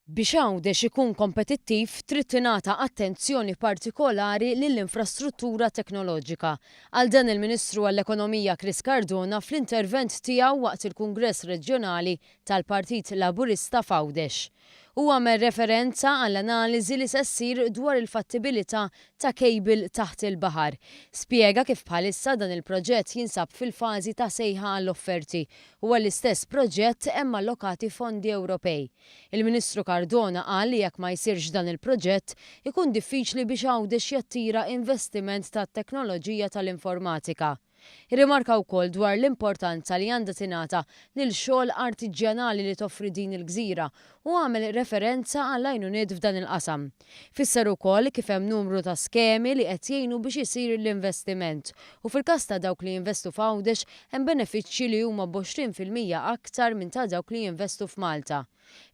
Biex Għawdex ikun kompetittiv trid tingħata attenzjoni partikolari lill-infrastruttura teknoloġika. Għal dan il-Ministru għall-Ekonomija Chris Cardona fl-intervent tiegħu waqt il-Kungress Reġjonali tal-Partit Laburista f'Għawdex. U għamel referenza għall-analiżi li se ssir dwar il-fattibilità ta' kejbil taħt il-baħar. Spjega kif bħalissa dan il-proġett jinsab fil-fażi ta' sejħa għall-offerti u għall-istess proġett hemm allokati fondi Ewropej. Il-Ministru Cardona qal li jekk ma jsirx dan il-proġett ikun diffiċli biex Għawdex jattira investiment tat-teknoloġija tal-informatika. Irrimarka wkoll dwar l-importanza li għandha tingħata lil xogħol artiġjanali li toffri din il-gżira u għamel referenza għall għajnuniet f'dan il-qasam. Fisser ukoll kif hemm numru ta' skemi li qed jgħinu biex isir l-investiment u fil-każ ta' dawk li jinvestu f'Għawdex hemm benefiċċji li huma b'20% aktar minn ta' dawk li jinvestu f'Malta.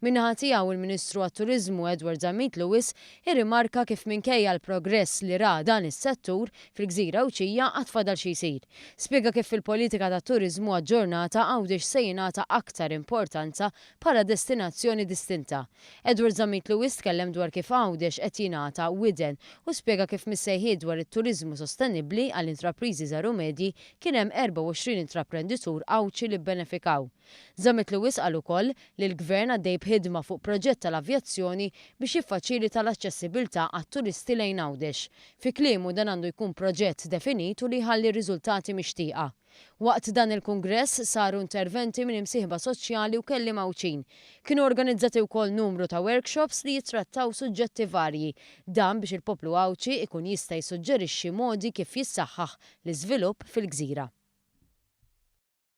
Min-naħa tiegħu il-Ministru għat-Turiżmu Edward Zamit Lewis irrimarka kif minkejja l-progress li ra dan is-settur fil-Gżira Ewċija qatt fadal xi jsir. Spjega kif fil-politika tat turiżmu aġġornata Għawdex se jingħata aktar importanza bħala destinazzjoni distinta. Edward Zamit Lewis tkellem dwar kif Għawdex qed jingħata widen u spjega kif missejħiet dwar it-turiżmu sostenibbli għall-intrapriżi żaru medji kien hemm 24 intraprenditur Għawdxi li bbenefikaw. Zamit Lewis qal ukoll li l-Gvern għaddej b'ħidma fuq proġett tal-avjazzjoni biex jiffaċilita l-aċċessibilità għat-turisti lejn Għawdex. Fi kliemu dan għandu jkun proġett definit u li jħalli riżultati mixtieqa. Waqt dan il-Kungress saru interventi minn imsieħba soċjali u kelli mawċin. Kienu organizzati wkoll numru ta' workshops li jitrattaw suġġetti varji. Dan biex il-poplu Għawdxi ikun jista' jsuġġerixxi modi kif jissaħħaħ l-iżvilupp fil-gżira.